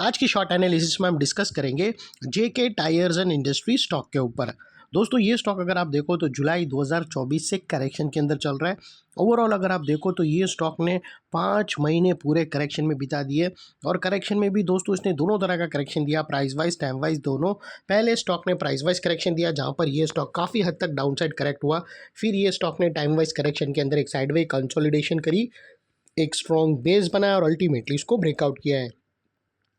आज की short analysis में हम डिस्कस करेंगे जेके टायर्स एंड इंडस्ट्री स्टॉक के ऊपर। दोस्तों ये स्टॉक अगर आप देखो तो जुलाई 2024 से करेक्शन के अंदर चल रहा है। ओवरऑल अगर आप देखो तो ये स्टॉक ने 5 महीने पूरे करेक्शन में बिता दिए और करेक्शन में भी दोस्तों इसने दोनों तरह का करेक्शन दिया, प्राइस वाइज टाइम वाइज दोनों। पहले स्टॉक ने प्राइस वाइज करेक्शन दिया जहां पर ये स्टॉक काफ़ी हद तक डाउन साइड करेक्ट हुआ, फिर ये स्टॉक ने टाइम वाइज करेक्शन के अंदर एक साइडवे कंसोलिडेशन करी, एक स्ट्रॉन्ग बेस बनाया और अल्टीमेटली इसको ब्रेकआउट किया है।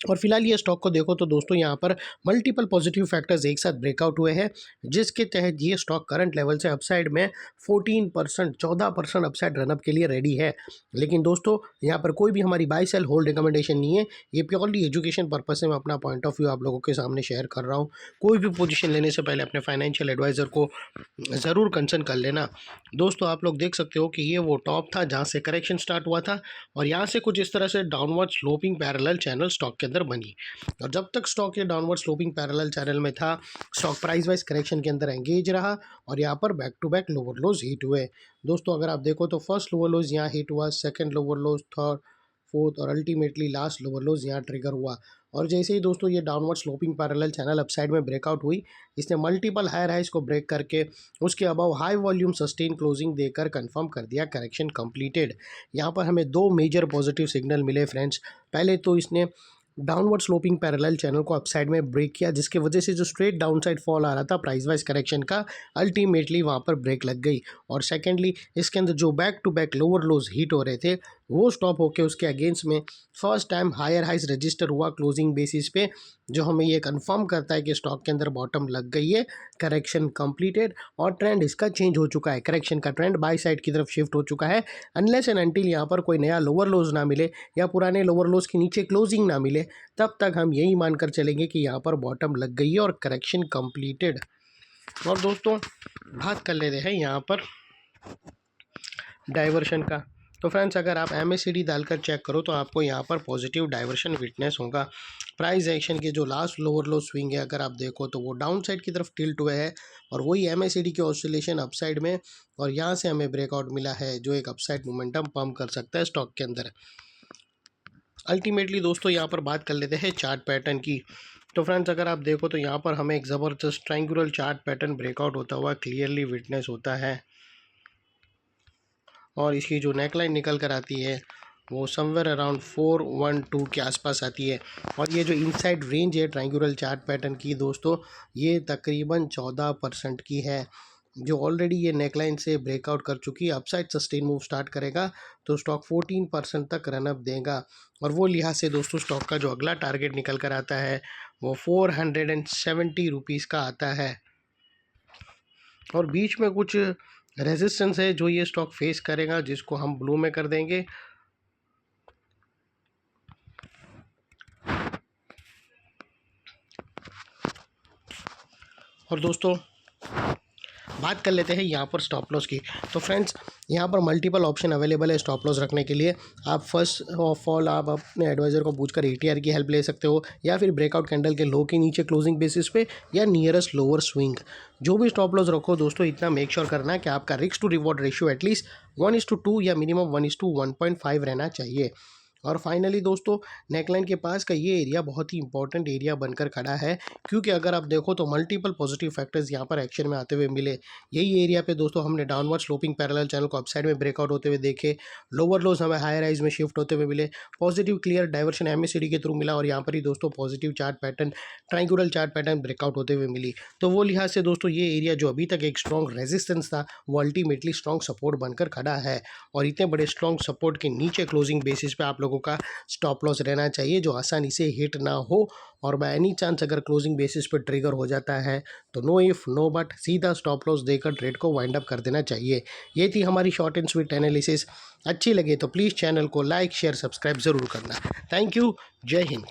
और फिलहाल ये स्टॉक को देखो तो दोस्तों यहाँ पर मल्टीपल पॉजिटिव फैक्टर्स एक साथ ब्रेकआउट हुए हैं, जिसके तहत ये स्टॉक करंट लेवल से अपसाइड में 14% अपसाइड रनअप के लिए रेडी है। लेकिन दोस्तों यहाँ पर कोई भी हमारी बाय सेल होल्ड रिकमेंडेशन नहीं है, ये प्योरली एजुकेशन पर्पज से मैं अपना पॉइंट ऑफ व्यू आप लोगों के सामने शेयर कर रहा हूँ। कोई भी पोजीशन लेने से पहले अपने फाइनेंशियल एडवाइज़र को ज़रूर कंसल्ट कर लेना। दोस्तों आप लोग देख सकते हो कि ये वो टॉप था जहाँ से करेक्शन स्टार्ट हुआ था और यहाँ से कुछ इस तरह से downward sloping parallel channel stock के अंदर बनी और जब तक स्टॉक ये डाउनवर्ड स्लोपिंग पैरेलल चैनल में था, स्टॉक प्राइस वाइज करेक्शन के अंदर एंगेज रहा और यहाँ पर back to back lower lows hit हुए। दोस्तों अगर आप देखो तो फर्स्ट लोअर लोज यहाँ हिट हुआ, सेकंड लोअर लोज, थर्ड, फोर्थ और अल्टीमेटली लास्ट लोअर लोज यहाँ ट्रिगर हुआ। और जैसे ही दोस्तों ये downward sloping parallel channel upside में ब्रेकआउट हुई, इसने मल्टीपल हायर हाइज को ब्रेक करके उसके above high volume sustain closing देकर कंफर्म कर दिया करेक्शन कंप्लीटेड। यहाँ पर हमें दो मेजर पॉजिटिव सिग्नल मिले फ्रेंड्स। पहले तो इसने डाउनवर्ड स्लोपिंग पैरेलल चैनल को अपसाइड में ब्रेक किया, जिसकी वजह से जो स्ट्रेट डाउनसाइड फॉल आ रहा था प्राइस वाइज करेक्शन का, अल्टीमेटली वहाँ पर ब्रेक लग गई। और सेकेंडली इसके अंदर जो back to back lower lows hit हो रहे थे वो स्टॉप होके उसके अगेंस्ट में first time higher highs register हुआ क्लोजिंग बेसिस पे, जो हमें ये कंफर्म करता है कि स्टॉक के अंदर बॉटम लग गई है, करेक्शन कंप्लीटेड और ट्रेंड इसका चेंज हो चुका है। करेक्शन का ट्रेंड बाय साइड की तरफ शिफ्ट हो चुका है। अनलेस एंड अनटिल यहाँ पर कोई नया लोअर लोज ना मिले या पुराने लोअर लोज के नीचे क्लोजिंग ना मिले, तब तक हम यही मानकर चलेंगे कि यहाँ पर बॉटम लग गई है और करेक्शन कंप्लीटेड। और दोस्तों बात कर लेते हैं यहाँ पर डाइवर्शन का। तो फ्रेंड्स अगर आप MACD डालकर चेक करो तो आपको यहाँ पर पॉजिटिव डाइवर्शन विटनेस होगा। प्राइस एक्शन के जो लास्ट लोअर लो स्विंग है अगर आप देखो तो वो डाउन साइड की तरफ टिल्ट हुए हैं और वही MACD के ऑसिलेशन अपसाइड में, और यहाँ से हमें ब्रेकआउट मिला है जो एक अपसाइड मोमेंटम पंप कर सकता है स्टॉक के अंदर। अल्टीमेटली दोस्तों यहाँ पर बात कर लेते हैं चार्ट पैटर्न की। तो फ्रेंड्स अगर आप देखो तो यहाँ पर हमें एक ज़बरदस्त ट्रायंगुलर चार्ट पैटर्न ब्रेकआउट होता हुआ क्लियरली विटनेस होता है और इसकी जो नेकलाइन निकल कर आती है वो समवेयर अराउंड 412 के आसपास आती है। और ये जो इनसाइड रेंज है ट्रायंगुलर चार्ट पैटर्न की दोस्तों, ये तकरीबन 14% की है, जो ऑलरेडी ये नेकलाइन से ब्रेकआउट कर चुकी है। अपसाइड सस्टेन मूव स्टार्ट करेगा तो स्टॉक 14% तक रनअप देगा और वो लिहाज से दोस्तों स्टॉक का जो अगला टारगेट निकल कर आता है वो 470 रुपीज़ का आता है। और बीच में कुछ रेजिस्टेंस है जो ये स्टॉक फेस करेगा, जिसको हम ब्लू में कर देंगे। और दोस्तों बात कर लेते हैं यहाँ पर स्टॉप लॉस की। तो फ्रेंड्स यहाँ पर मल्टीपल ऑप्शन अवेलेबल है स्टॉप लॉस रखने के लिए। आप फर्स्ट ऑफ ऑल आप अपने एडवाइज़र को पूछकर ATR की हेल्प ले सकते हो, या फिर ब्रेकआउट कैंडल के लो के नीचे क्लोजिंग बेसिस पे, या नियरेस्ट लोअर स्विंग। जो भी स्टॉप लॉस रखो दोस्तों, इतना मेक श्योर करना है कि आपका risk to reward ratio at least 1:2 या मिनिमम 1:1.5 रहना चाहिए। और फाइनली दोस्तों नेकलाइन के पास का ये एरिया बहुत ही इंपॉर्टेंट एरिया बनकर खड़ा है, क्योंकि अगर आप देखो तो मल्टीपल पॉजिटिव फैक्टर्स यहाँ पर एक्शन में आते हुए मिले। यही एरिया पे दोस्तों हमने डाउनवर्ड स्लोपिंग पैरेलल चैनल को अपसाइड में ब्रेकआउट होते हुए देखे, लोअर लोज हमें हायर राइज में शिफ्ट होते हुए मिले, पॉजिटिव क्लियर डाइवर्शन MACD के थ्रू मिला और यहाँ पर ही दोस्तों positive chart pattern, triangular chart pattern breakout होते हुए मिली। तो वो लिहाज से दोस्तों ये एरिया जो अभी तक एक स्ट्रॉन्ग रेजिस्टेंस था वो अल्टीमेटली स्ट्रॉन्ग सपोर्ट बनकर खड़ा है। और इतने बड़े स्ट्रॉन्ग सपोर्ट के नीचे क्लोजिंग बेसिस पे आप लोगों का स्टॉप लॉस रहना चाहिए, जो आसानी से हिट ना हो। और बाय एनी चांस अगर क्लोजिंग बेसिस पर ट्रिगर हो जाता है तो नो इफ नो बट सीधा स्टॉप लॉस देकर ट्रेड को वाइंड अप कर देना चाहिए। ये थी हमारी शॉर्ट एंड स्वीट एनालिसिस। अच्छी लगे तो प्लीज़ चैनल को लाइक शेयर सब्सक्राइब ज़रूर करना। Thank you. जय हिंद।